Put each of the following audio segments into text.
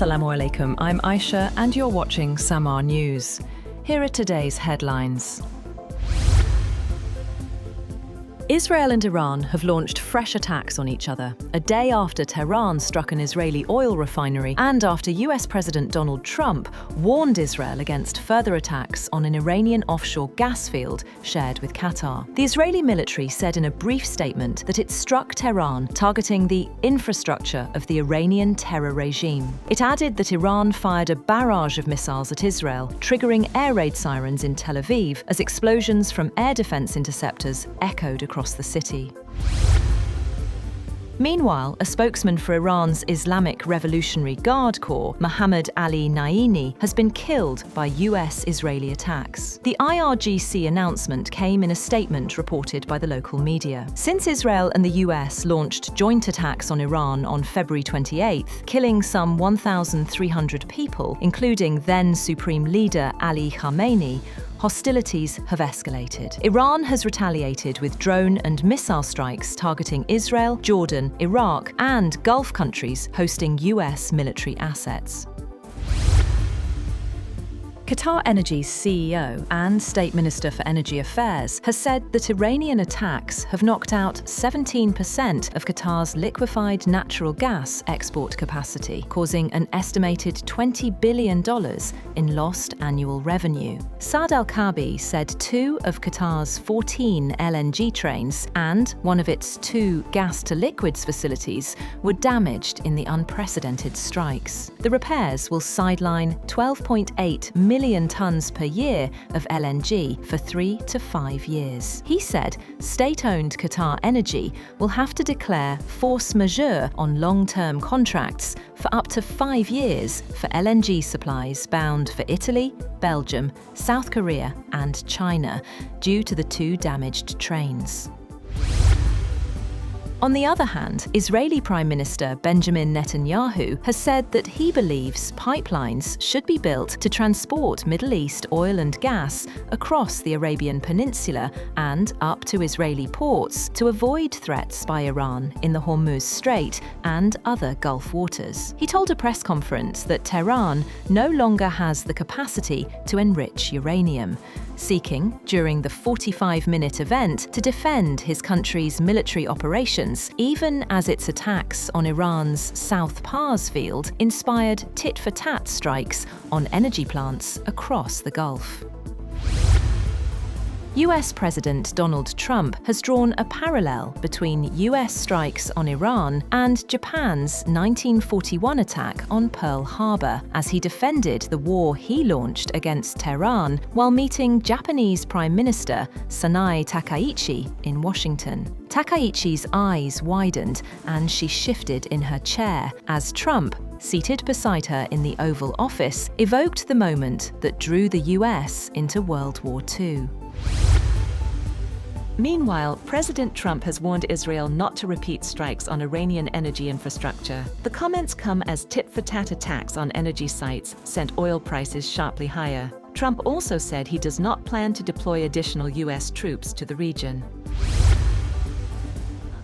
Assalamu alaikum, I'm Aisha and you're watching SAMAA News. Here are today's headlines. Israel and Iran have launched fresh attacks on each other, a day after Tehran struck an Israeli oil refinery and after US President Donald Trump warned Israel against further attacks on an Iranian offshore gas field shared with Qatar. The Israeli military said in a brief statement that it struck Tehran targeting the infrastructure of the Iranian terror regime. It added that Iran fired a barrage of missiles at Israel, triggering air raid sirens in Tel Aviv as explosions from air defense interceptors echoed across the city. Meanwhile, a spokesman for Iran's Islamic Revolutionary Guard Corps, Mohammad Ali Naini, has been killed by US-Israeli attacks. The IRGC announcement came in a statement reported by the local media. Since Israel and the US launched joint attacks on Iran on February 28th, killing some 1,300 people, including then Supreme Leader Ali Khamenei, hostilities have escalated. Iran has retaliated with drone and missile strikes targeting Israel, Jordan, Iraq, and Gulf countries hosting US military assets. Qatar Energy's CEO and State Minister for Energy Affairs has said that Iranian attacks have knocked out 17% of Qatar's liquefied natural gas export capacity, causing an estimated $20 billion in lost annual revenue. Saad Al-Kaabi said 2 of Qatar's 14 LNG trains and one of its 2 gas-to-liquids facilities were damaged in the unprecedented strikes. The repairs will sideline 12.8 million tons per year of LNG for 3 to 5 years. He said state-owned Qatar Energy will have to declare force majeure on long-term contracts for up to 5 years for LNG supplies bound for Italy, Belgium, South Korea and China due to the 2 damaged trains. On the other hand, Israeli Prime Minister Benjamin Netanyahu has said that he believes pipelines should be built to transport Middle East oil and gas across the Arabian Peninsula and up to Israeli ports to avoid threats by Iran in the Hormuz Strait and other Gulf waters. He told a press conference that Tehran no longer has the capacity to enrich uranium, seeking, during the 45-minute event, to defend his country's military operations, even as its attacks on Iran's South Pars field inspired tit-for-tat strikes on energy plants across the Gulf. US President Donald Trump has drawn a parallel between US strikes on Iran and Japan's 1941 attack on Pearl Harbor, as he defended the war he launched against Tehran while meeting Japanese Prime Minister Sanae Takaichi in Washington. Takaichi's eyes widened and she shifted in her chair as Trump, seated beside her in the Oval Office, evoked the moment that drew the US into World War II. Meanwhile, President Trump has warned Israel not to repeat strikes on Iranian energy infrastructure. The comments come as tit-for-tat attacks on energy sites sent oil prices sharply higher. Trump also said he does not plan to deploy additional US troops to the region.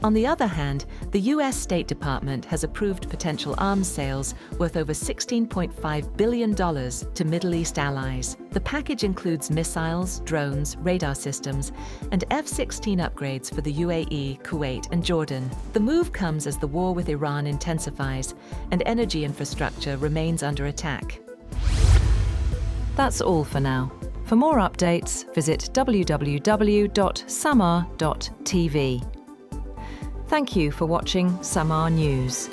On the other hand, the US State Department has approved potential arms sales worth over $16.5 billion to Middle East allies. The package includes missiles, drones, radar systems, and F-16 upgrades for the UAE, Kuwait, and Jordan. The move comes as the war with Iran intensifies and energy infrastructure remains under attack. That's all for now. For more updates, visit www.samaa.tv. Thank you for watching SAMAA News.